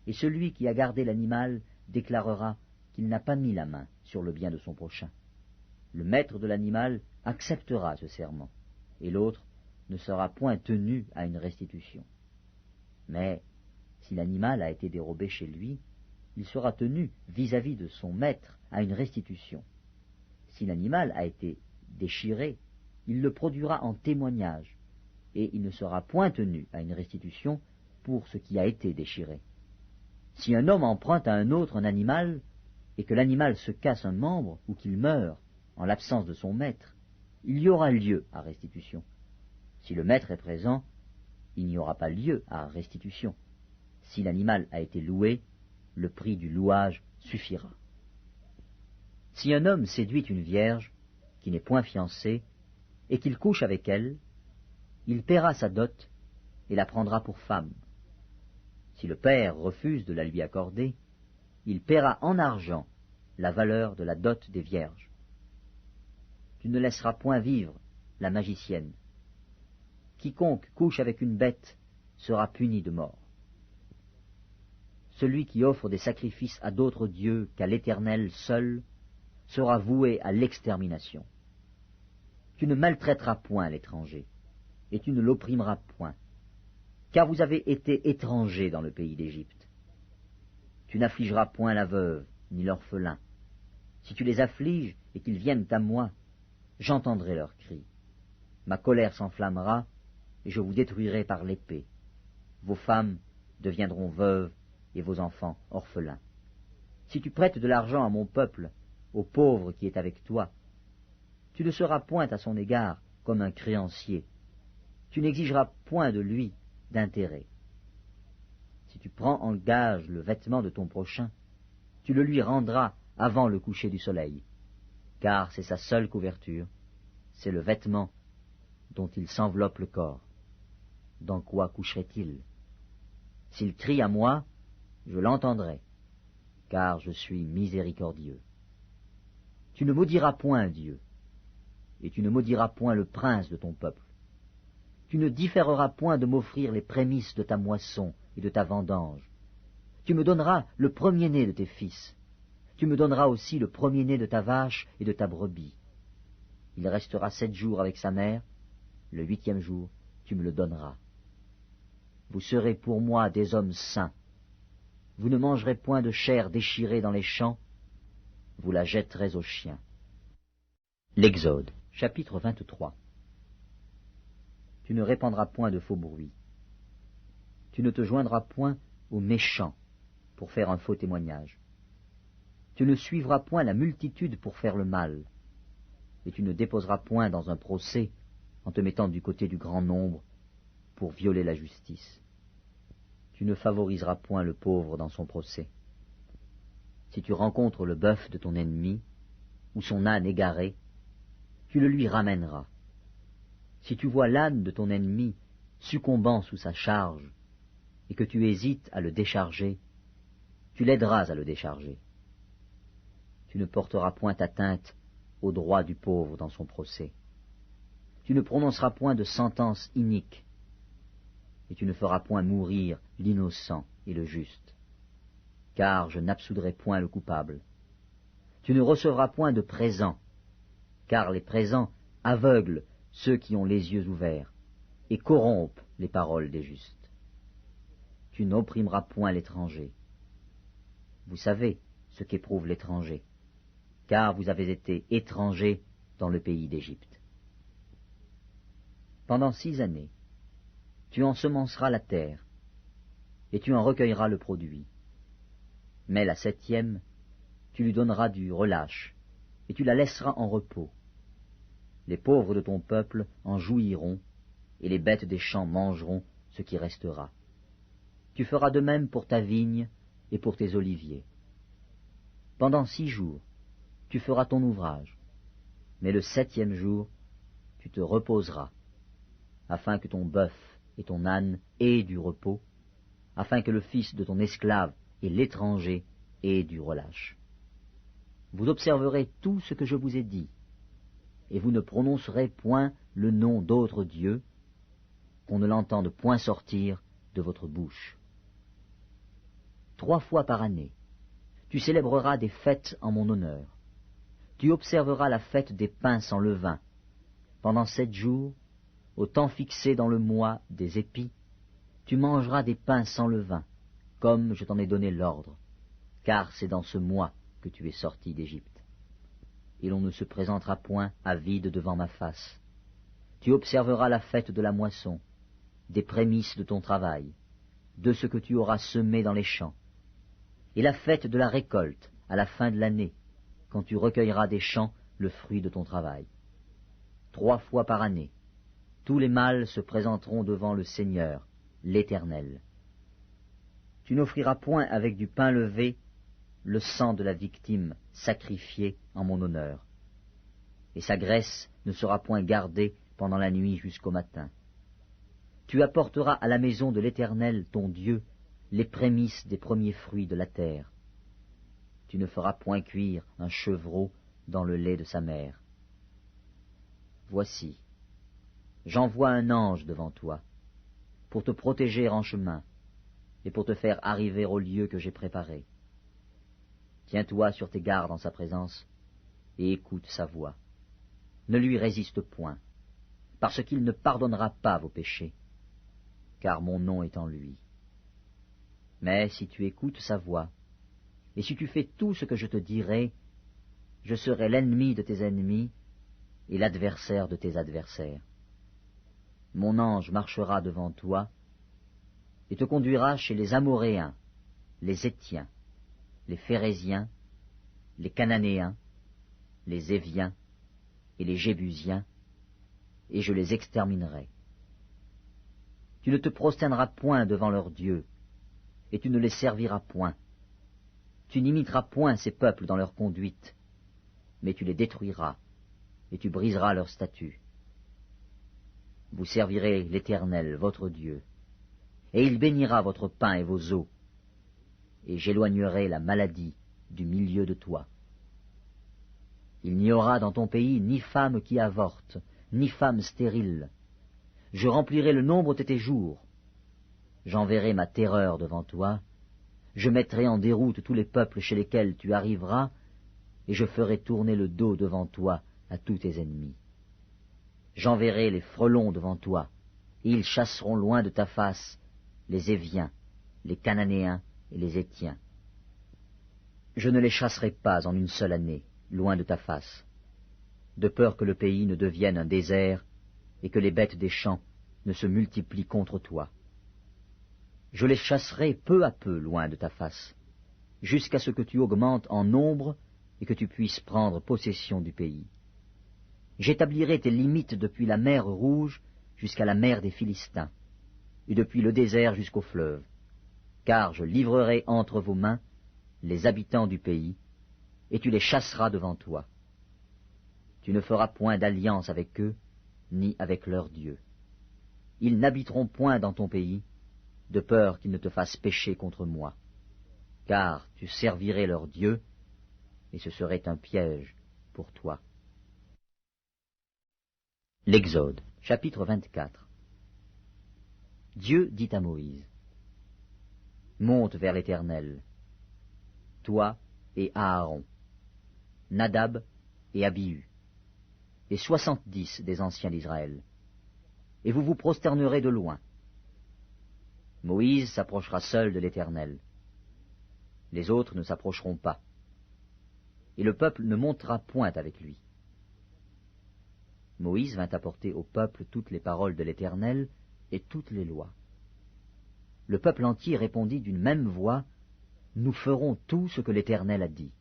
et celui qui a gardé l'animal déclarera qu'il n'a pas mis la main sur le bien de son prochain. Le maître de l'animal acceptera ce serment, et l'autre ne sera point tenu à une restitution. Mais si l'animal a été dérobé chez lui, il sera tenu vis-à-vis de son maître à une restitution. Si l'animal a été déchiré, il le produira en témoignage, et il ne sera point tenu à une restitution pour ce qui a été déchiré. Si un homme emprunte à un autre un animal, et que l'animal se casse un membre ou qu'il meure en l'absence de son maître, il y aura lieu à restitution. Si le maître est présent, il n'y aura pas lieu à restitution. Si l'animal a été loué, le prix du louage suffira. Si un homme séduit une vierge, qui n'est point fiancée, et qu'il couche avec elle, il paiera sa dot et la prendra pour femme. Si le père refuse de la lui accorder, il paiera en argent la valeur de la dot des vierges. Tu ne laisseras point vivre la magicienne. Quiconque couche avec une bête sera puni de mort. Celui qui offre des sacrifices à d'autres dieux qu'à l'Éternel seul sera voué à l'extermination. Tu ne maltraiteras point l'étranger, et tu ne l'opprimeras point, car vous avez été étrangers dans le pays d'Égypte. Tu n'affligeras point la veuve, ni l'orphelin. Si tu les affliges et qu'ils viennent à moi, j'entendrai leurs cris. Ma colère s'enflammera, et je vous détruirai par l'épée. Vos femmes deviendront veuves, et vos enfants orphelins. Si tu prêtes de l'argent à mon peuple, au pauvre qui est avec toi, tu ne seras point à son égard comme un créancier. Tu n'exigeras point de lui d'intérêt. Si tu prends en gage le vêtement de ton prochain, tu le lui rendras avant le coucher du soleil, car c'est sa seule couverture, c'est le vêtement dont il s'enveloppe le corps. Dans quoi coucherait-il? S'il crie à moi, je l'entendrai, car je suis miséricordieux. Tu ne maudiras point Dieu, et tu ne maudiras point le prince de ton peuple. Tu ne différeras point de m'offrir les prémices de ta moisson et de ta vendange. Tu me donneras le premier-né de tes fils. Tu me donneras aussi le premier-né de ta vache et de ta brebis. Il restera 7 jours avec sa mère, le 8e jour, tu me le donneras. Vous serez pour moi des hommes saints. Vous ne mangerez point de chair déchirée dans les champs, vous la jetterez aux chiens. L'Exode, chapitre 23. Tu ne répandras point de faux bruits. Tu ne te joindras point aux méchants pour faire un faux témoignage. Tu ne suivras point la multitude pour faire le mal, et tu ne déposeras point dans un procès en te mettant du côté du grand nombre pour violer la justice. Tu ne favoriseras point le pauvre dans son procès. Si tu rencontres le bœuf de ton ennemi, ou son âne égaré, tu le lui ramèneras. Si tu vois l'âne de ton ennemi succombant sous sa charge, et que tu hésites à le décharger, tu l'aideras à le décharger. Tu ne porteras point atteinte au droit du pauvre dans son procès. Tu ne prononceras point de sentence inique, et tu ne feras point mourir l'innocent et le juste, car je n'absoudrai point le coupable. Tu ne recevras point de présents, car les présents aveuglent ceux qui ont les yeux ouverts, et corrompent les paroles des justes. Tu n'opprimeras point l'étranger. Vous savez ce qu'éprouve l'étranger, car vous avez été étrangers dans le pays d'Égypte. Pendant 6 années, tu ensemenceras la terre, et tu en recueilleras le produit. Mais la 7e, tu lui donneras du relâche, et tu la laisseras en repos. Les pauvres de ton peuple en jouiront, et les bêtes des champs mangeront ce qui restera. Tu feras de même pour ta vigne et pour tes oliviers. Pendant 6 jours, tu feras ton ouvrage, mais le 7e jour, tu te reposeras, afin que ton bœuf et ton âne aient du repos, afin que le fils de ton esclave et l'étranger aient du relâche. Vous observerez tout ce que je vous ai dit, et vous ne prononcerez point le nom d'autre Dieu, qu'on ne l'entende point sortir de votre bouche. 3 fois par année. Tu célébreras des fêtes en mon honneur. Tu observeras la fête des pains sans levain. Pendant 7 jours, au temps fixé dans le mois des épis, tu mangeras des pains sans levain, comme je t'en ai donné l'ordre, car c'est dans ce mois que tu es sorti d'Égypte. Et l'on ne se présentera point à vide devant ma face. Tu observeras la fête de la moisson, des prémices de ton travail, de ce que tu auras semé dans les champs, et la fête de la récolte à la fin de l'année, quand tu recueilleras des champs le fruit de ton travail. 3 fois par année, tous les mâles se présenteront devant le Seigneur, l'Éternel. Tu n'offriras point avec du pain levé le sang de la victime sacrifiée en mon honneur, et sa graisse ne sera point gardée pendant la nuit jusqu'au matin. Tu apporteras à la maison de l'Éternel ton Dieu les prémices des premiers fruits de la terre. Tu ne feras point cuire un chevreau dans le lait de sa mère. Voici, j'envoie un ange devant toi, pour te protéger en chemin, et pour te faire arriver au lieu que j'ai préparé. Tiens-toi sur tes gardes en sa présence, et écoute sa voix. Ne lui résiste point, parce qu'il ne pardonnera pas vos péchés, car mon nom est en lui. Mais si tu écoutes sa voix, et si tu fais tout ce que je te dirai, je serai l'ennemi de tes ennemis et l'adversaire de tes adversaires. Mon ange marchera devant toi et te conduira chez les Amoréens, les Héthiens, les Phéréziens, les Cananéens, les Éviens et les Jébusiens, et je les exterminerai. Tu ne te prosterneras point devant leurs dieux, et tu ne les serviras point. Tu n'imiteras point ces peuples dans leur conduite, mais tu les détruiras, et tu briseras leurs statuts. Vous servirez l'Éternel, votre Dieu, et il bénira votre pain et vos eaux, et j'éloignerai la maladie du milieu de toi. Il n'y aura dans ton pays ni femme qui avorte, ni femme stérile. Je remplirai le nombre de tes jours. J'enverrai ma terreur devant toi, je mettrai en déroute tous les peuples chez lesquels tu arriveras, et je ferai tourner le dos devant toi à tous tes ennemis. J'enverrai les frelons devant toi, et ils chasseront loin de ta face les Éviens, les Cananéens et les Héthiens. Je ne les chasserai pas en une seule année, loin de ta face, de peur que le pays ne devienne un désert et que les bêtes des champs ne se multiplient contre toi. Je les chasserai peu à peu loin de ta face, jusqu'à ce que tu augmentes en nombre et que tu puisses prendre possession du pays. J'établirai tes limites depuis la mer Rouge jusqu'à la mer des Philistins, et depuis le désert jusqu'au fleuve, car je livrerai entre vos mains les habitants du pays, et tu les chasseras devant toi. Tu ne feras point d'alliance avec eux, ni avec leurs dieux. Ils n'habiteront point dans ton pays, de peur qu'ils ne te fassent pécher contre moi, car tu servirais leurs dieux, et ce serait un piège pour toi. L'Exode, chapitre 24. Dieu dit à Moïse, « Monte vers l'Éternel, toi et Aaron, Nadab et Abihu, et 70 des anciens d'Israël, et vous vous prosternerez de loin. Moïse s'approchera seul de l'Éternel. Les autres ne s'approcheront pas, et le peuple ne montera point avec lui. » Moïse vint apporter au peuple toutes les paroles de l'Éternel et toutes les lois. Le peuple entier répondit d'une même voix, « Nous ferons tout ce que l'Éternel a dit. »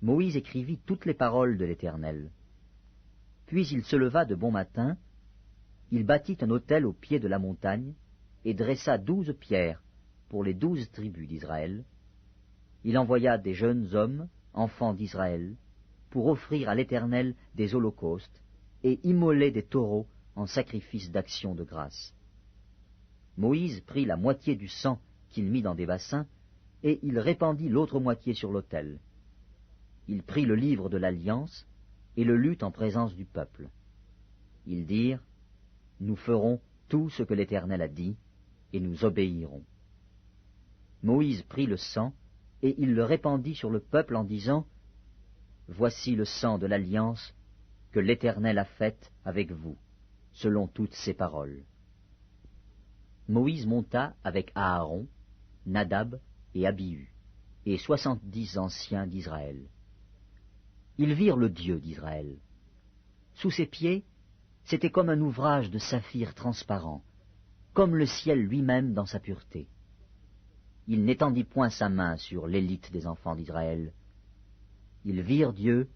Moïse écrivit toutes les paroles de l'Éternel. Puis il se leva de bon matin, il bâtit un autel au pied de la montagne, et dressa 12 pierres pour les 12 tribus d'Israël. Il envoya des jeunes hommes, enfants d'Israël, pour offrir à l'Éternel des holocaustes et immoler des taureaux en sacrifice d'action de grâce. Moïse prit la moitié du sang qu'il mit dans des bassins, et il répandit l'autre moitié sur l'autel. Il prit le livre de l'Alliance et le lut en présence du peuple. Ils dirent, « Nous ferons tout ce que l'Éternel a dit, et nous obéirons. » Moïse prit le sang, et il le répandit sur le peuple en disant, « Voici le sang de l'alliance que l'Éternel a faite avec vous, selon toutes ses paroles. » Moïse monta avec Aaron, Nadab et Abihu, et 70 anciens d'Israël. Ils virent le Dieu d'Israël. Sous ses pieds, c'était comme un ouvrage de saphir transparent, comme le ciel lui-même dans sa pureté. Il n'étendit point sa main sur l'élite des enfants d'Israël. Ils virent Dieu,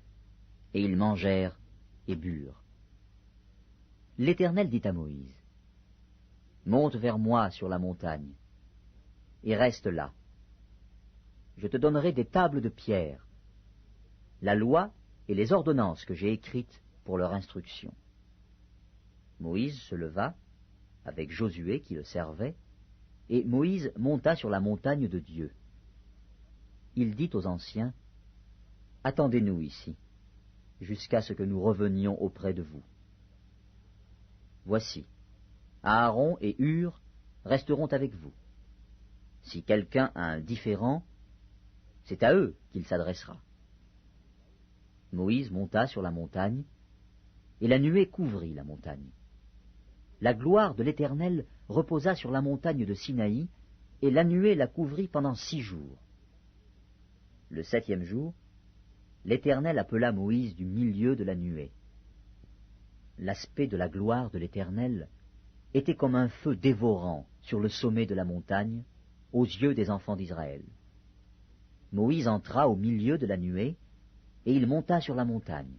et ils mangèrent et burent. L'Éternel dit à Moïse, « Monte vers moi sur la montagne, et reste là. Je te donnerai des tables de pierre, la loi et les ordonnances que j'ai écrites pour leur instruction. » Moïse se leva, avec Josué qui le servait, et Moïse monta sur la montagne de Dieu. Il dit aux anciens, « Attendez-nous ici, jusqu'à ce que nous revenions auprès de vous. Voici, Aaron et Hur resteront avec vous. Si quelqu'un a un différend, c'est à eux qu'il s'adressera. » Moïse monta sur la montagne, et la nuée couvrit la montagne. La gloire de l'Éternel reposa sur la montagne de Sinaï, et la nuée la couvrit pendant 6 jours. Le 7e jour, l'Éternel appela Moïse du milieu de la nuée. L'aspect de la gloire de l'Éternel était comme un feu dévorant sur le sommet de la montagne, aux yeux des enfants d'Israël. Moïse entra au milieu de la nuée, et il monta sur la montagne.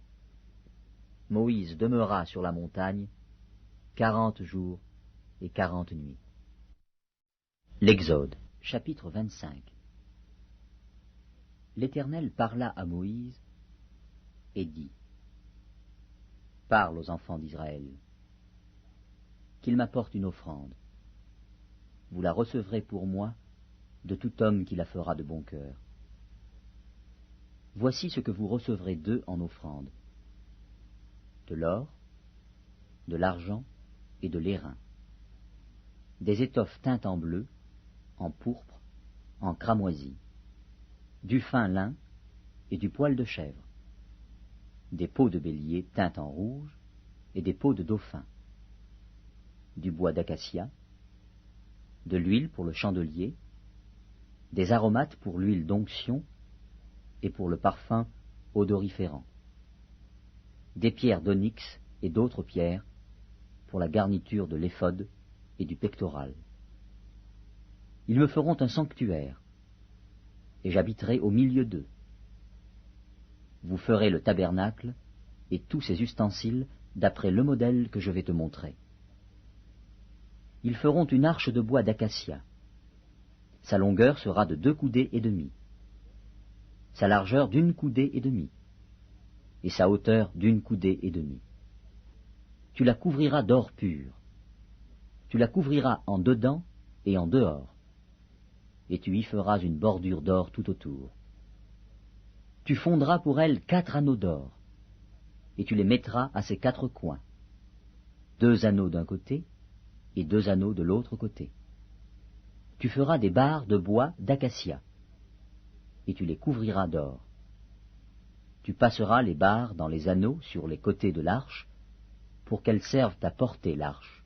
Moïse demeura sur la montagne 40 jours et 40 nuits. L'Exode, chapitre 25. L'Éternel parla à Moïse et dit, « Parle aux enfants d'Israël, qu'ils m'apportent une offrande. Vous la recevrez pour moi de tout homme qui la fera de bon cœur. Voici ce que vous recevrez d'eux en offrande: de l'or, de l'argent et de l'airain, des étoffes teintes en bleu, en pourpre, en cramoisi, du fin lin et du poil de chèvre, des peaux de bélier teintes en rouge et des peaux de dauphin, du bois d'acacia, de l'huile pour le chandelier, des aromates pour l'huile d'onction et pour le parfum odoriférant, des pierres d'onyx et d'autres pierres pour la garniture de l'éphod et du pectoral. Ils me feront un sanctuaire, et j'habiterai au milieu d'eux. Vous ferez le tabernacle et tous ses ustensiles d'après le modèle que je vais te montrer. Ils feront une arche de bois d'acacia. Sa longueur sera de 2 coudées et demie, sa largeur d'1 coudée et demie, et sa hauteur d'1 coudée et demie. Tu la couvriras d'or pur. Tu la couvriras en dedans et en dehors, et tu y feras une bordure d'or tout autour. Tu fondras pour elle 4 anneaux d'or, et tu les mettras à ses 4 coins, 2 anneaux d'un côté et 2 anneaux de l'autre côté. Tu feras des barres de bois d'acacia, et tu les couvriras d'or. Tu passeras les barres dans les anneaux sur les côtés de l'arche, pour qu'elles servent à porter l'arche.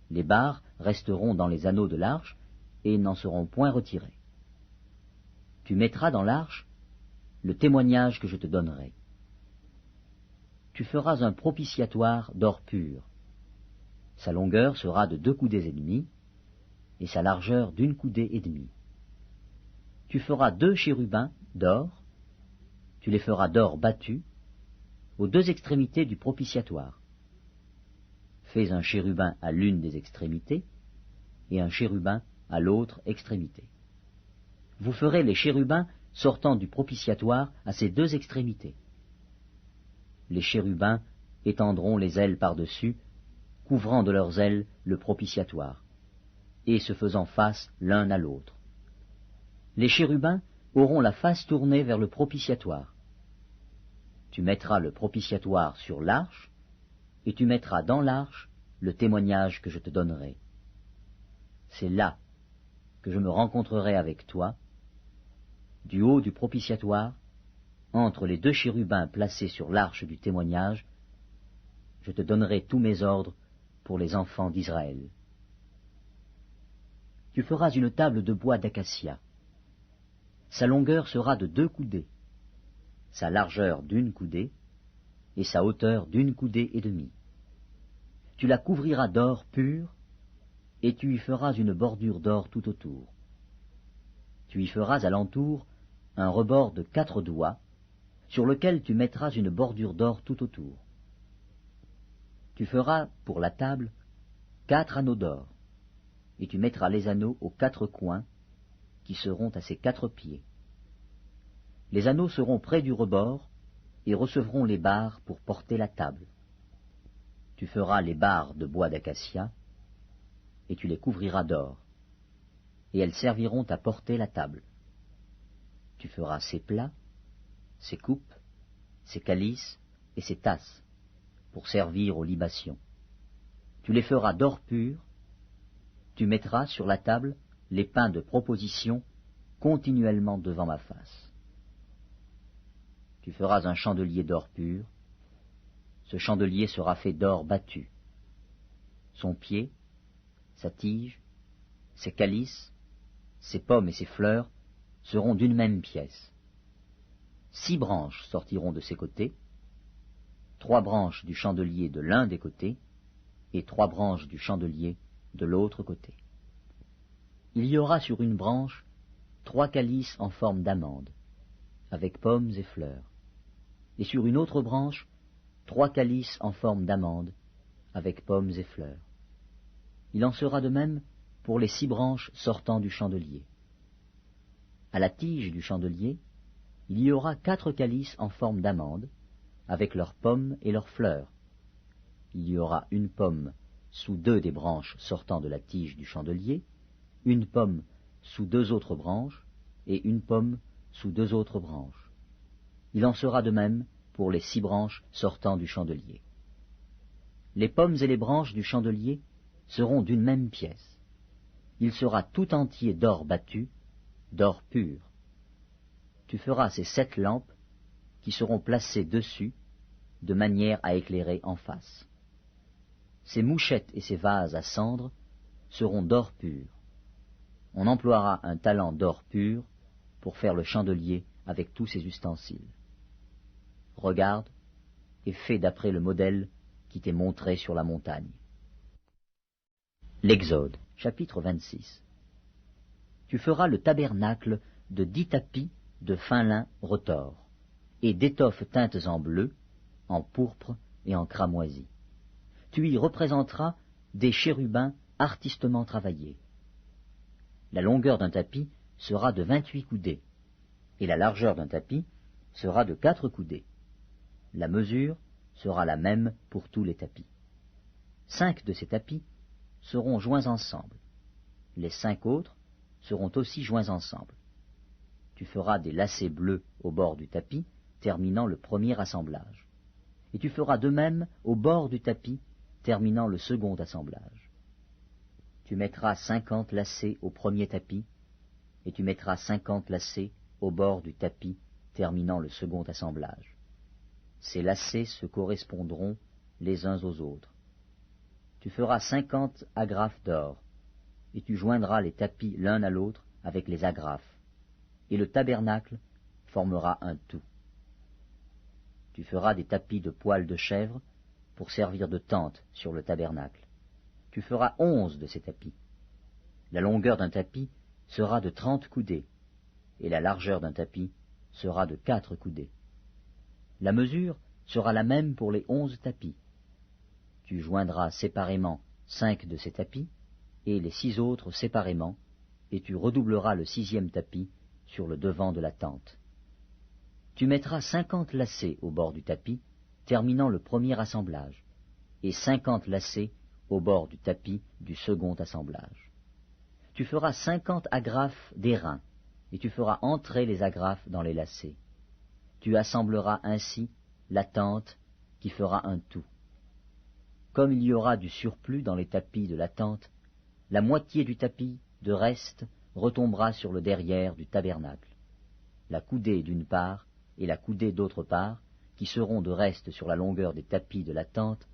Les barres resteront dans les anneaux de l'arche, et n'en seront point retirées. Tu mettras dans l'arche le témoignage que je te donnerai. Tu feras un propitiatoire d'or pur. Sa longueur sera de 2 coudées et demie, et sa largeur d'1 coudée et demie. Tu feras 2 chérubins d'or, tu les feras d'or battu, aux 2 extrémités du propitiatoire. Fais un chérubin à l'une des extrémités, et un chérubin à l'autre extrémité. Vous ferez les chérubins sortant du propitiatoire à ces 2 extrémités. Les chérubins étendront les ailes par-dessus, couvrant de leurs ailes le propitiatoire, et se faisant face l'un à l'autre. Les chérubins auront la face tournée vers le propitiatoire. Tu mettras le propitiatoire sur l'arche, et tu mettras dans l'arche le témoignage que je te donnerai. C'est là que je me rencontrerai avec toi, du haut du propitiatoire, entre les 2 chérubins placés sur l'arche du témoignage, je te donnerai tous mes ordres pour les enfants d'Israël. Tu feras une table de bois d'acacia. Sa longueur sera de 2 coudées, sa largeur d'1 coudée, et sa hauteur d'1 coudée et demie. Tu la couvriras d'or pur, et tu y feras une bordure d'or tout autour. Tu y feras alentour un rebord de 4 doigts, sur lequel tu mettras une bordure d'or tout autour. Tu feras, pour la table, 4 anneaux d'or, et tu mettras les anneaux aux 4 coins, qui seront à ses 4 pieds. Les anneaux seront près du rebord, et recevront les barres pour porter la table. Tu feras les barres de bois d'acacia, et tu les couvriras d'or, et elles serviront à porter la table. Tu feras ses plats, ses coupes, ses calices et ses tasses, pour servir aux libations. Tu les feras d'or pur, tu mettras sur la table les pains de proposition continuellement devant ma face. Tu feras un chandelier d'or pur, ce chandelier sera fait d'or battu. Son pied, sa tige, ses calices, ses pommes et ses fleurs seront d'une même pièce. 6 branches sortiront de ses côtés, 3 branches du chandelier de l'un des côtés, et 3 branches du chandelier de l'autre côté. Il y aura sur une branche 3 calices en forme d'amande, avec pommes et fleurs, et sur une autre branche 3 calices en forme d'amande, avec pommes et fleurs. Il en sera de même pour les 6 branches sortant du chandelier. À la tige du chandelier, il y aura 4 calices en forme d'amande, avec leurs pommes et leurs fleurs. Il y aura une pomme sous 2 des branches sortant de la tige du chandelier, une pomme sous 2 autres branches, et une pomme sous 2 autres branches. Il en sera de même pour les 6 branches sortant du chandelier. Les pommes et les branches du chandelier seront d'une même pièce. Il sera tout entier d'or battu, d'or pur. Tu feras ces 7 lampes qui seront placées dessus, de manière à éclairer en face. Ces mouchettes et ces vases à cendre seront d'or pur. On emploiera un talent d'or pur pour faire le chandelier avec tous ses ustensiles. Regarde et fais d'après le modèle qui t'est montré sur la montagne. L'Exode, chapitre 26. Tu feras le tabernacle de 10 tapis de fin lin retors, et d'étoffes teintes en bleu, en pourpre et en cramoisi. Tu y représenteras des chérubins artistement travaillés. La longueur d'un tapis sera de 28 coudées, et la largeur d'un tapis sera de 4 coudées. La mesure sera la même pour tous les tapis. 5 de ces tapis seront joints ensemble. Les 5 autres seront aussi joints ensemble. Tu feras des lacets bleus au bord du tapis, terminant le premier assemblage. Et tu feras de même au bord du tapis, terminant le second assemblage. Tu mettras 50 lacets au premier tapis, et tu mettras 50 lacets au bord du tapis, terminant le second assemblage. Ces lacets se correspondront les uns aux autres. Tu feras 50 agrafes d'or, et tu joindras les tapis l'un à l'autre avec les agrafes, et le tabernacle formera un tout. Tu feras des tapis de poils de chèvre pour servir de tente sur le tabernacle. Tu feras 11 de ces tapis. La longueur d'un tapis sera de 30 coudées, et la largeur d'un tapis sera de 4 coudées. La mesure sera la même pour les 11 tapis. Tu joindras séparément 5 de ces tapis, et les 6 autres séparément, et tu redoubleras le 6e tapis sur le devant de la tente. Tu mettras 50 lacets au bord du tapis, terminant le premier assemblage, et 50 lacets au bord du tapis du second assemblage. Tu feras 50 agrafes d'airain, et tu feras entrer les agrafes dans les lacets. Tu assembleras ainsi la tente qui fera un tout. Comme il y aura du surplus dans les tapis de la tente, la moitié du tapis de reste retombera sur le derrière du tabernacle. La coudée d'une part et la coudée d'autre part, qui seront de reste sur la longueur des tapis de la tente,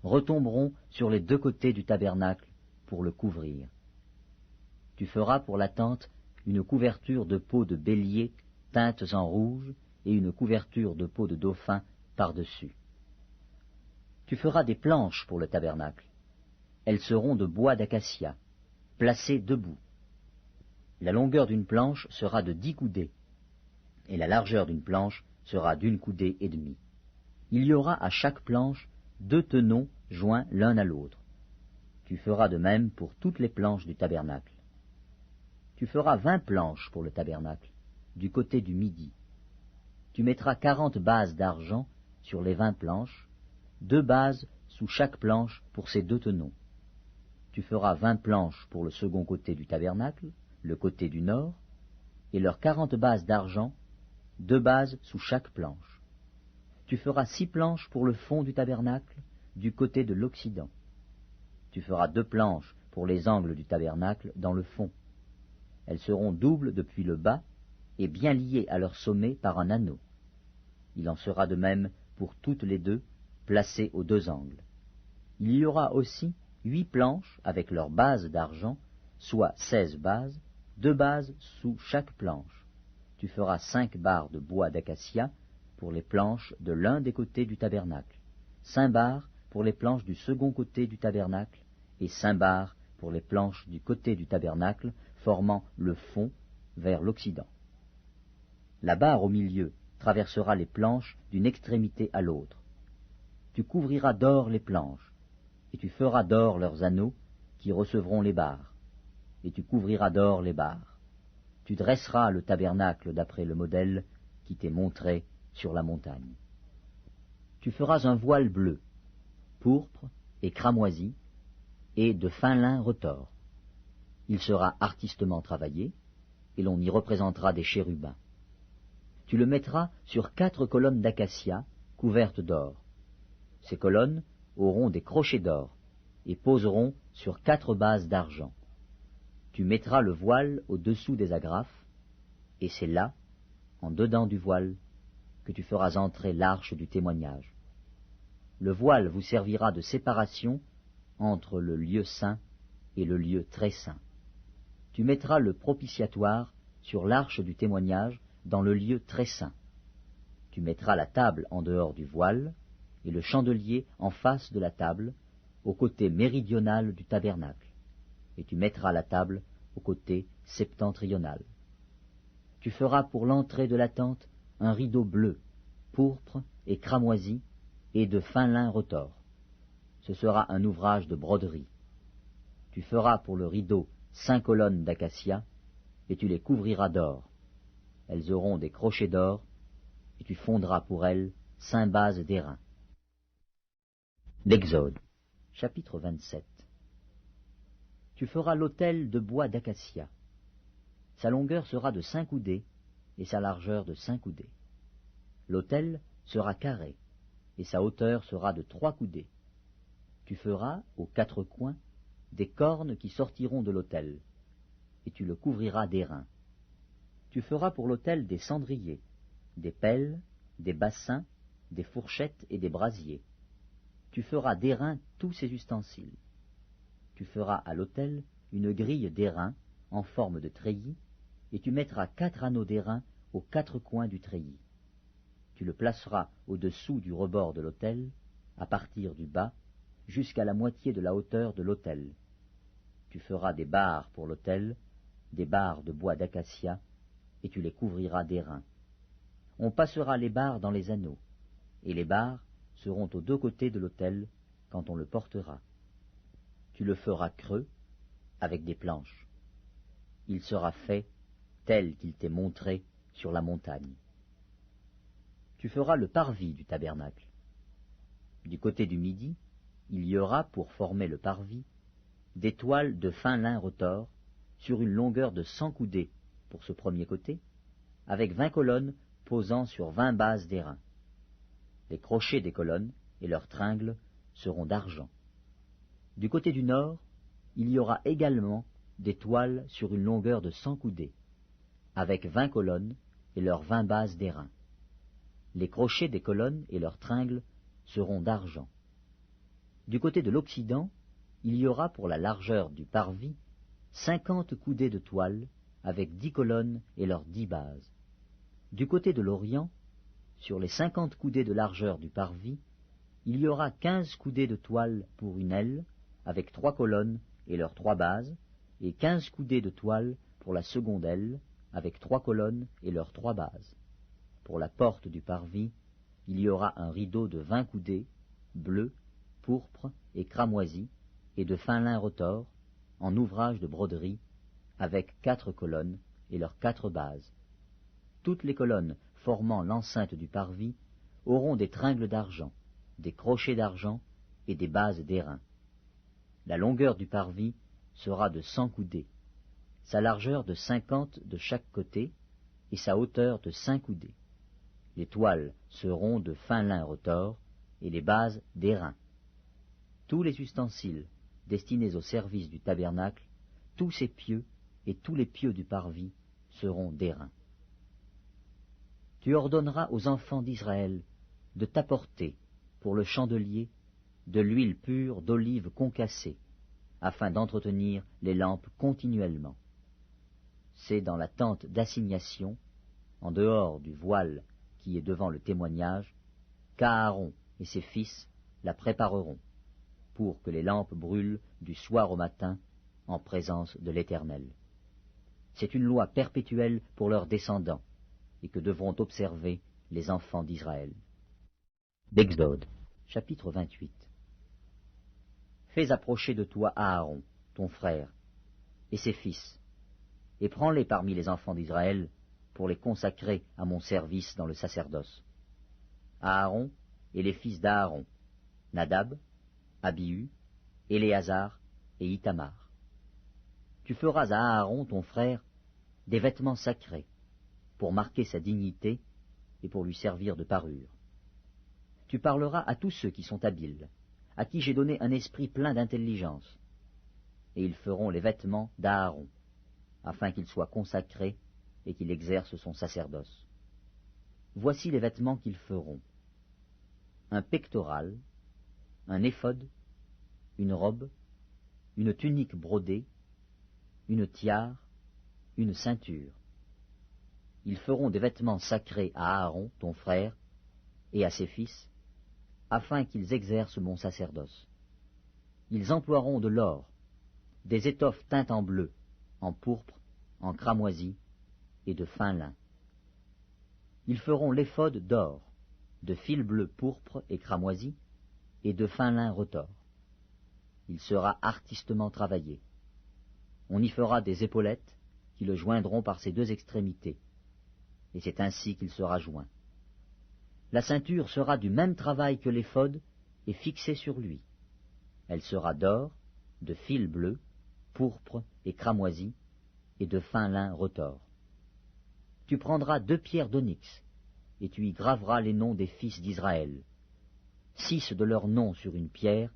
retomberont sur les deux côtés du tabernacle pour le couvrir. Tu feras pour la tente une couverture de peaux de bélier teintes en rouge et une couverture de peau de dauphin par-dessus. Tu feras des planches pour le tabernacle. Elles seront de bois d'acacia, placées debout. La longueur d'une planche sera de 10 coudées, et la largeur d'une planche sera d'1 coudée et demie. Il y aura à chaque planche 2 tenons joints l'un à l'autre. Tu feras de même pour toutes les planches du tabernacle. Tu feras 20 planches pour le tabernacle, du côté du midi. Tu mettras 40 bases d'argent sur les 20 planches, 2 bases sous chaque planche pour ces 2 tenons. Tu feras 20 planches pour le second côté du tabernacle, le côté du nord, et leurs 40 bases d'argent, 2 bases sous chaque planche. Tu feras 6 planches pour le fond du tabernacle, du côté de l'occident. Tu feras 2 planches pour les angles du tabernacle dans le fond. Elles seront doubles depuis le bas et bien liées à leur sommet par un anneau. Il en sera de même pour toutes les 2, placées aux 2 angles. Il y aura aussi 8 planches avec leurs bases d'argent, soit 16 bases, 2 bases sous chaque planche. Tu feras 5 barres de bois d'acacia pour les planches de l'un des côtés du tabernacle, 5 barres pour les planches du second côté du tabernacle, et 5 barres pour les planches du côté du tabernacle formant le fond vers l'occident. La barre au milieu traversera les planches d'une extrémité à l'autre. Tu couvriras d'or les planches, et tu feras d'or leurs anneaux qui recevront les barres, et tu couvriras d'or les barres. Tu dresseras le tabernacle d'après le modèle qui t'est montré sur la montagne. Tu feras un voile bleu, pourpre et cramoisi, et de fin lin retors. Il sera artistement travaillé, et l'on y représentera des chérubins. Tu le mettras sur 4 colonnes d'acacia couvertes d'or. Ces colonnes auront des crochets d'or, et poseront sur 4 bases d'argent. Tu mettras le voile au-dessous des agrafes, et c'est là, en dedans du voile, que tu feras entrer l'arche du témoignage. Le voile vous servira de séparation entre le lieu saint et le lieu très saint. Tu mettras le propitiatoire sur l'arche du témoignage dans le lieu très saint. Tu mettras la table en dehors du voile, et le chandelier en face de la table, au côté méridional du tabernacle, et tu mettras la table au côté septentrional. Tu feras pour l'entrée de la tente un rideau bleu, pourpre et cramoisi, et de fin lin retors. Ce sera un ouvrage de broderie. Tu feras pour le rideau 5 colonnes d'acacia, et tu les couvriras d'or. Elles auront des crochets d'or, et tu fondras pour elles 5 bases d'airain. L'Exode, chapitre 27. Tu feras l'autel de bois d'acacia. Sa longueur sera de 5 coudées, et sa largeur de 5 coudées. L'autel sera carré, et sa hauteur sera de 3 coudées. Tu feras, aux 4 coins, des cornes qui sortiront de l'autel, et tu le couvriras d'airain. Tu feras pour l'autel des cendriers, des pelles, des bassins, des fourchettes et des brasiers. Tu feras d'airain tous ces ustensiles. Tu feras à l'autel une grille d'airain en forme de treillis, et tu mettras 4 anneaux d'airain aux 4 coins du treillis. Tu le placeras au-dessous du rebord de l'autel, à partir du bas, jusqu'à la moitié de la hauteur de l'autel. Tu feras des barres pour l'autel, des barres de bois d'acacia, et tu les couvriras d'airain. On passera les barres dans les anneaux, et les barres seront aux 2 côtés de l'autel quand on le portera. Tu le feras creux, avec des planches. Il sera fait tel qu'il t'est montré sur la montagne. Tu feras le parvis du tabernacle. Du côté du midi, il y aura, pour former le parvis, des toiles de fin lin retors sur une longueur de 100 coudées pour ce premier côté, avec 20 colonnes posant sur 20 bases d'airain. Les crochets des colonnes et leurs tringles seront d'argent. Du côté du nord, il y aura également des toiles sur une longueur de 100 coudées, avec 20 colonnes et leurs 20 bases d'airain. Les crochets des colonnes et leurs tringles seront d'argent. Du côté de l'Occident, il y aura pour la largeur du parvis 50 coudées de toile, avec 10 colonnes et leurs 10 bases. Du côté de l'Orient, sur les 50 coudées de largeur du parvis, il y aura 15 coudées de toile pour une aile, avec 3 colonnes et leurs 3 bases, et 15 coudées de toile pour la seconde aile, avec 3 colonnes et leurs 3 bases. Pour la porte du parvis, il y aura un rideau de 20 coudées, bleu, pourpre et cramoisi, et de fin lin retors, en ouvrage de broderie, avec 4 colonnes et leurs 4 bases. Toutes les colonnes formant l'enceinte du parvis auront des tringles d'argent, des crochets d'argent et des bases d'airain. La longueur du parvis sera de 100 coudées, sa largeur de 50 de chaque côté et sa hauteur de 5 coudées. Les toiles seront de fin lin retors et les bases d'airain. Tous les ustensiles destinés au service du tabernacle, tous ses pieux et tous les pieux du parvis seront d'airain. Tu ordonneras aux enfants d'Israël de t'apporter, pour le chandelier, de l'huile pure d'olive concassée, afin d'entretenir les lampes continuellement. C'est dans la tente d'assignation, en dehors du voile qui est devant le témoignage, qu'Aaron et ses fils la prépareront, pour que les lampes brûlent du soir au matin en présence de l'Éternel. C'est une loi perpétuelle pour leurs descendants, et que devront observer les enfants d'Israël. D'Exode, chapitre 28. Fais approcher de toi Aaron, ton frère, et ses fils, et prends-les parmi les enfants d'Israël pour les consacrer à mon service dans le sacerdoce. Aaron et les fils d'Aaron, Nadab, Abihu, Éléazar et Ithamar. Tu feras à Aaron, ton frère, des vêtements sacrés, pour marquer sa dignité et pour lui servir de parure. Tu parleras à tous ceux qui sont habiles, à qui j'ai donné un esprit plein d'intelligence, et ils feront les vêtements d'Aaron, afin qu'il soit consacré et qu'il exerce son sacerdoce. Voici les vêtements qu'ils feront: un pectoral, un éphod, une robe, une tunique brodée, une tiare, une ceinture. Ils feront des vêtements sacrés à Aaron, ton frère, et à ses fils, afin qu'ils exercent mon sacerdoce. Ils emploieront de l'or, des étoffes teintes en bleu, en pourpre, en cramoisi et de fin lin. Ils feront l'éphod d'or, de fil bleu pourpre et cramoisi, et de fin lin retors. Il sera artistement travaillé. On y fera des épaulettes qui le joindront par ses 2 extrémités, et c'est ainsi qu'il sera joint. La ceinture sera du même travail que l'éphod et fixée sur lui. Elle sera d'or, de fil bleu, pourpre et cramoisi, et de fin lin retors. Tu prendras 2 pierres d'onyx, et tu y graveras les noms des fils d'Israël, 6 de leurs noms sur une pierre,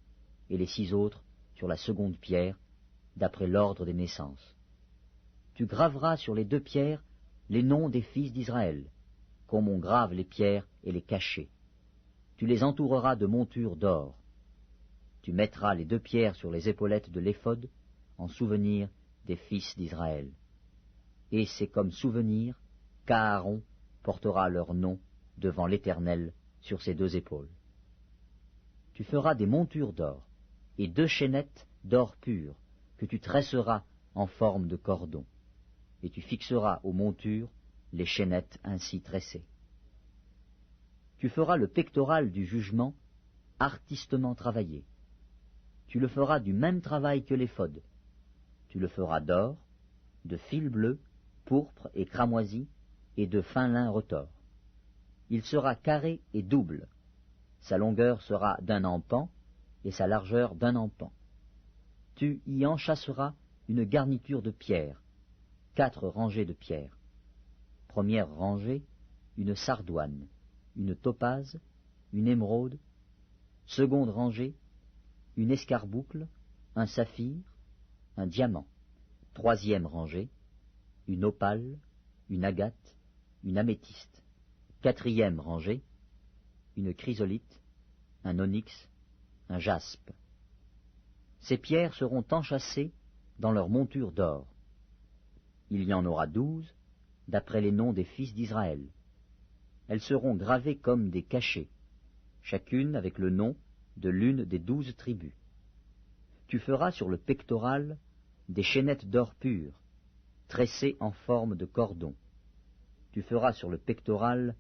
et les 6 autres sur la seconde pierre, d'après l'ordre des naissances. Tu graveras sur les 2 pierres les noms des fils d'Israël, comme on grave les pierres et les cachets. Tu les entoureras de montures d'or. Tu mettras les 2 pierres sur les épaulettes de l'éphod, en souvenir des fils d'Israël. Et c'est comme souvenir qu'Aaron portera leur nom devant l'Éternel sur ses 2 épaules. Tu feras des montures d'or, et 2 chaînettes d'or pur, que tu tresseras en forme de cordon, et tu fixeras aux montures les chaînettes ainsi tressées. Tu feras le pectoral du jugement artistement travaillé. Tu le feras du même travail que l'éphod. Tu le feras d'or, de fil bleu, pourpre et cramoisi, et de fin lin retors. Il sera carré et double. Sa longueur sera d'1 empan, et sa largeur d'1 empan. Tu y enchâsseras une garniture de pierre, 4 rangées de pierres. Première rangée, une sardoine, une topaze, une émeraude. Seconde rangée, une escarboucle, un saphir, un diamant. Troisième rangée, une opale, une agate, une améthyste. Quatrième rangée, une chrysolite, un onyx, un jaspe. Ces pierres seront enchâssées dans leur monture d'or. Il y en aura 12, d'après les noms des fils d'Israël. Elles seront gravées comme des cachets, chacune avec le nom de l'une des 12 tribus. Tu feras sur le pectoral des chaînettes d'or pur, tressées en forme de cordon. Tu feras sur le pectoral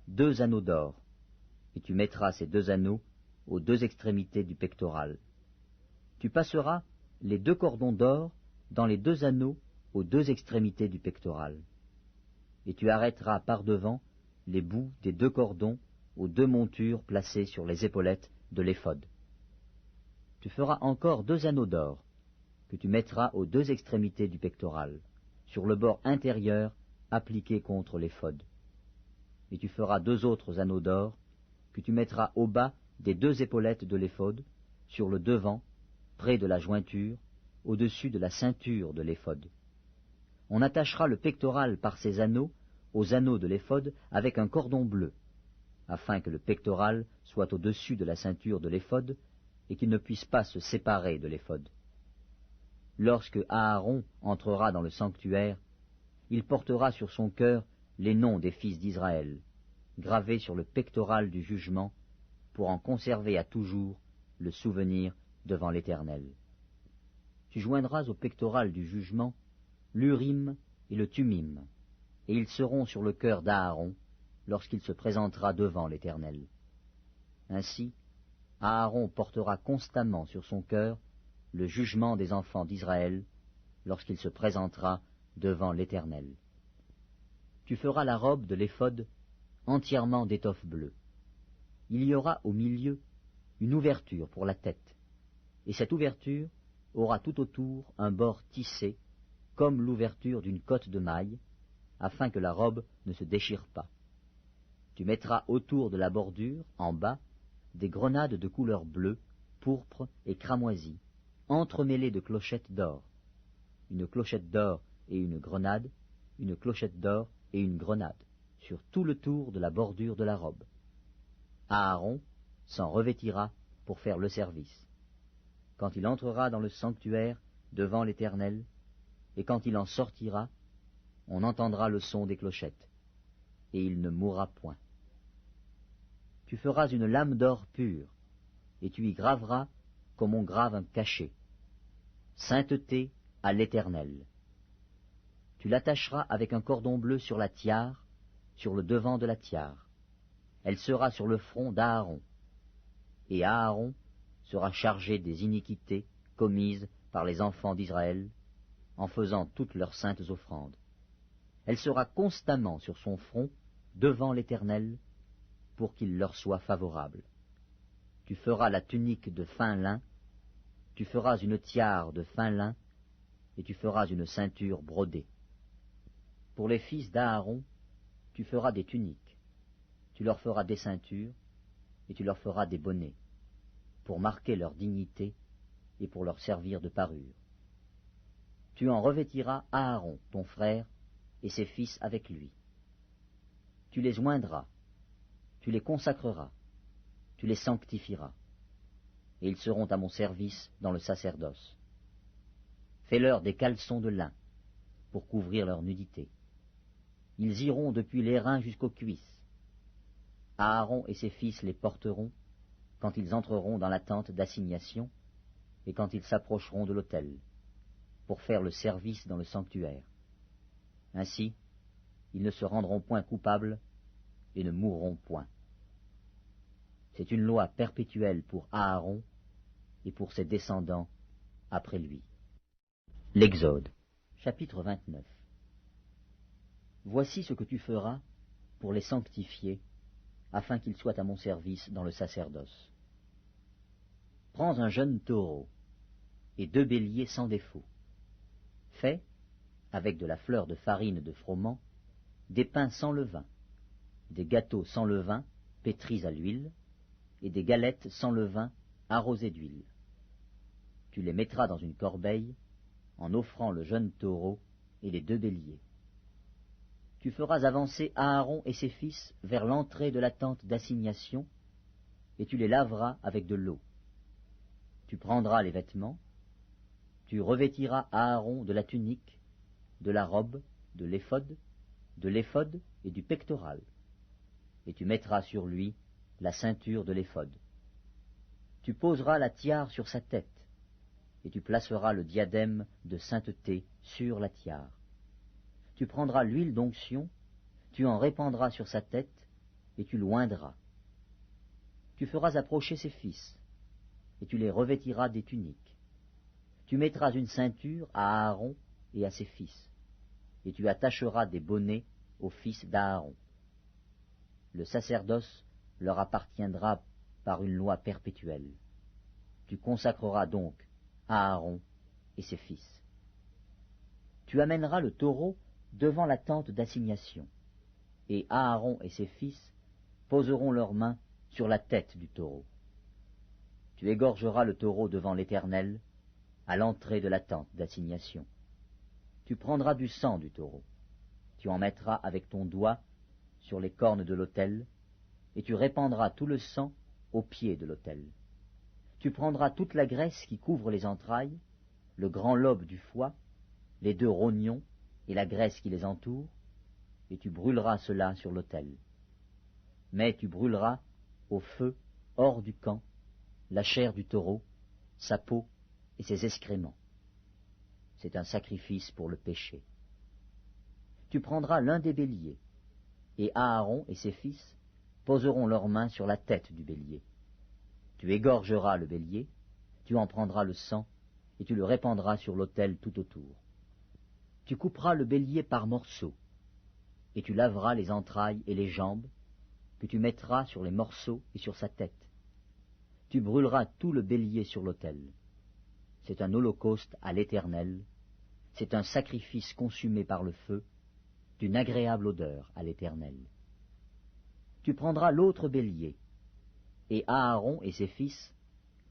2 anneaux d'or, et tu mettras ces 2 anneaux aux 2 extrémités du pectoral. Tu passeras les 2 cordons d'or dans les 2 anneaux aux 2 extrémités du pectoral. Et tu arrêteras par devant les bouts des 2 cordons aux 2 montures placées sur les épaulettes de l'éphod. Tu feras encore 2 anneaux d'or, que tu mettras aux 2 extrémités du pectoral, sur le bord intérieur appliqué contre l'éphod. Et tu feras 2 autres anneaux d'or, que tu mettras au bas des 2 épaulettes de l'éphod, sur le devant, près de la jointure, au-dessus de la ceinture de l'éphod. On attachera le pectoral par ces anneaux aux anneaux de l'éphod avec un cordon bleu, afin que le pectoral soit au-dessus de la ceinture de l'éphod et qu'il ne puisse pas se séparer de l'éphod. Lorsque Aaron entrera dans le sanctuaire, il portera sur son cœur les noms des fils d'Israël, gravés sur le pectoral du jugement, pour en conserver à toujours le souvenir devant l'Éternel. Tu joindras au pectoral du jugement l'Urim et le Thummim, et ils seront sur le cœur d'Aaron lorsqu'il se présentera devant l'Éternel. Ainsi, Aaron portera constamment sur son cœur le jugement des enfants d'Israël lorsqu'il se présentera devant l'Éternel. Tu feras la robe de l'éphod entièrement d'étoffe bleue. Il y aura au milieu une ouverture pour la tête, et cette ouverture aura tout autour un bord tissé, comme l'ouverture d'une cotte de maille, afin que la robe ne se déchire pas. Tu mettras autour de la bordure, en bas, des grenades de couleur bleue, pourpre et cramoisie, entremêlées de clochettes d'or. Une clochette d'or et une grenade, une clochette d'or et une grenade, sur tout le tour de la bordure de la robe. Aaron s'en revêtira pour faire le service. Quand il entrera dans le sanctuaire devant l'Éternel, et quand il en sortira, on entendra le son des clochettes, et il ne mourra point. Tu feras une lame d'or pure, et tu y graveras comme on grave un cachet. Sainteté à l'Éternel. Tu l'attacheras avec un cordon bleu sur la tiare, sur le devant de la tiare. Elle sera sur le front d'Aaron. Et Aaron sera chargé des iniquités commises par les enfants d'Israël, en faisant toutes leurs saintes offrandes. Elle sera constamment sur son front, devant l'Éternel, pour qu'il leur soit favorable. Tu feras la tunique de fin lin, tu feras une tiare de fin lin, et tu feras une ceinture brodée. Pour les fils d'Aaron, tu feras des tuniques, tu leur feras des ceintures, et tu leur feras des bonnets, pour marquer leur dignité et pour leur servir de parure. Tu en revêtiras Aaron, ton frère, et ses fils avec lui. Tu les oindras, tu les consacreras, tu les sanctifieras, et ils seront à mon service dans le sacerdoce. Fais-leur des caleçons de lin, pour couvrir leur nudité. Ils iront depuis les reins jusqu'aux cuisses. Aaron et ses fils les porteront, quand ils entreront dans la tente d'assignation, et quand ils s'approcheront de l'autel, pour faire le service dans le sanctuaire. Ainsi, ils ne se rendront point coupables et ne mourront point. C'est une loi perpétuelle pour Aaron et pour ses descendants après lui. L'Exode, chapitre 29. Voici ce que tu feras pour les sanctifier, afin qu'ils soient à mon service dans le sacerdoce. Prends un jeune taureau et 2 béliers sans défaut. Fais, avec de la fleur de farine de froment, des pains sans levain, des gâteaux sans levain, pétris à l'huile, et des galettes sans levain, arrosées d'huile. Tu les mettras dans une corbeille, en offrant le jeune taureau et les 2 béliers. Tu feras avancer Aaron et ses fils vers l'entrée de la tente d'assignation, et tu les laveras avec de l'eau. Tu prendras les vêtements, tu revêtiras Aaron de la tunique, de la robe, de l'éphod et du pectoral, et tu mettras sur lui la ceinture de l'éphod. Tu poseras la tiare sur sa tête, et tu placeras le diadème de sainteté sur la tiare. Tu prendras l'huile d'onction, tu en répandras sur sa tête, et tu l'oindras. Tu feras approcher ses fils, et tu les revêtiras des tuniques. Tu mettras une ceinture à Aaron et à ses fils, et tu attacheras des bonnets aux fils d'Aaron. Le sacerdoce leur appartiendra par une loi perpétuelle. Tu consacreras donc Aaron et ses fils. Tu amèneras le taureau devant la tente d'assignation, et Aaron et ses fils poseront leurs mains sur la tête du taureau. Tu égorgeras le taureau devant l'Éternel, à l'entrée de la tente d'assignation. Tu prendras du sang du taureau, tu en mettras avec ton doigt sur les cornes de l'autel, et tu répandras tout le sang au pied de l'autel. Tu prendras toute la graisse qui couvre les entrailles, le grand lobe du foie, les 2 rognons et la graisse qui les entoure, et tu brûleras cela sur l'autel. Mais tu brûleras au feu, hors du camp, la chair du taureau, sa peau et ses excréments. C'est un sacrifice pour le péché. Tu prendras l'un des béliers, et Aaron et ses fils poseront leurs mains sur la tête du bélier. Tu égorgeras le bélier, tu en prendras le sang, et tu le répandras sur l'autel tout autour. Tu couperas le bélier par morceaux, et tu laveras les entrailles et les jambes, que tu mettras sur les morceaux et sur sa tête. Tu brûleras tout le bélier sur l'autel. C'est un holocauste à l'Éternel, c'est un sacrifice consumé par le feu, d'une agréable odeur à l'Éternel. Tu prendras l'autre bélier, et Aaron et ses fils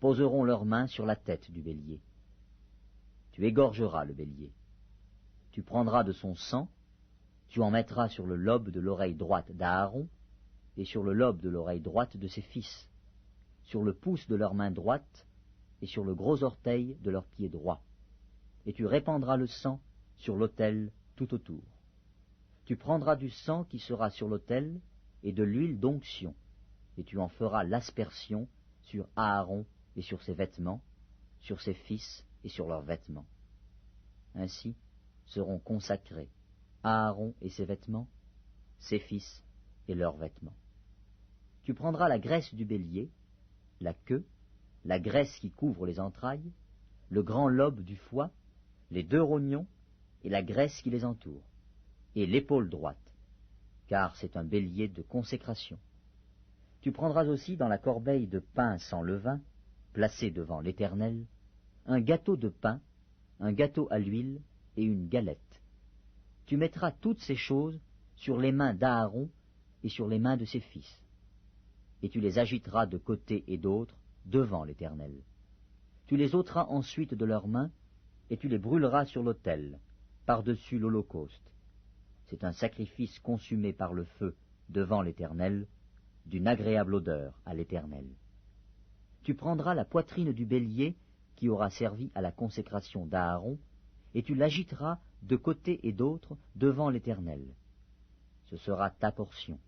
poseront leurs mains sur la tête du bélier. Tu égorgeras le bélier. Tu prendras de son sang, tu en mettras sur le lobe de l'oreille droite d'Aaron, et sur le lobe de l'oreille droite de ses fils, sur le pouce de leur main droite, et sur le gros orteil de leur pied droit. Et tu répandras le sang sur l'autel tout autour. Tu prendras du sang qui sera sur l'autel, et de l'huile d'onction, et tu en feras l'aspersion sur Aaron et sur ses vêtements, sur ses fils et sur leurs vêtements. Ainsi seront consacrés Aaron et ses vêtements, ses fils et leurs vêtements. Tu prendras la graisse du bélier, la queue, la graisse qui couvre les entrailles, le grand lobe du foie, les 2 rognons et la graisse qui les entoure, et l'épaule droite, car c'est un bélier de consécration. Tu prendras aussi dans la corbeille de pain sans levain, placée devant l'Éternel, un gâteau de pain, un gâteau à l'huile et une galette. Tu mettras toutes ces choses sur les mains d'Aaron et sur les mains de ses fils, et tu les agiteras de côté et d'autre devant l'Éternel. Tu les ôteras ensuite de leurs mains, et tu les brûleras sur l'autel, par-dessus l'holocauste. C'est un sacrifice consumé par le feu devant l'Éternel, d'une agréable odeur à l'Éternel. Tu prendras la poitrine du bélier qui aura servi à la consécration d'Aaron, et tu l'agiteras de côté et d'autre devant l'Éternel. Ce sera ta portion.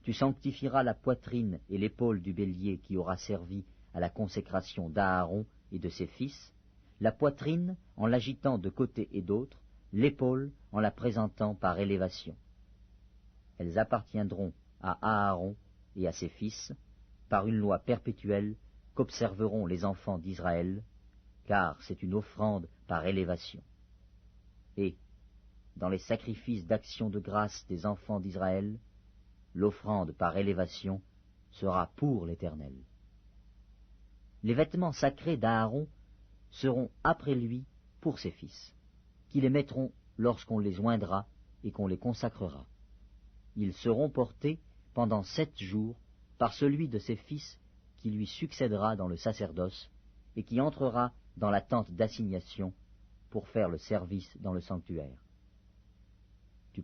Tu sanctifieras la poitrine et l'épaule du bélier qui aura servi à la consécration d'Aaron et de ses fils, la poitrine en l'agitant de côté et d'autre, l'épaule en la présentant par élévation. Elles appartiendront à Aaron et à ses fils, par une loi perpétuelle qu'observeront les enfants d'Israël, car c'est une offrande par élévation. Et, dans les sacrifices d'action de grâce des enfants d'Israël, l'offrande par élévation sera pour l'Éternel. Les vêtements sacrés d'Aaron seront après lui pour ses fils, qui les mettront lorsqu'on les oindra et qu'on les consacrera. Ils seront portés pendant 7 jours par celui de ses fils qui lui succédera dans le sacerdoce et qui entrera dans la tente d'assignation pour faire le service dans le sanctuaire.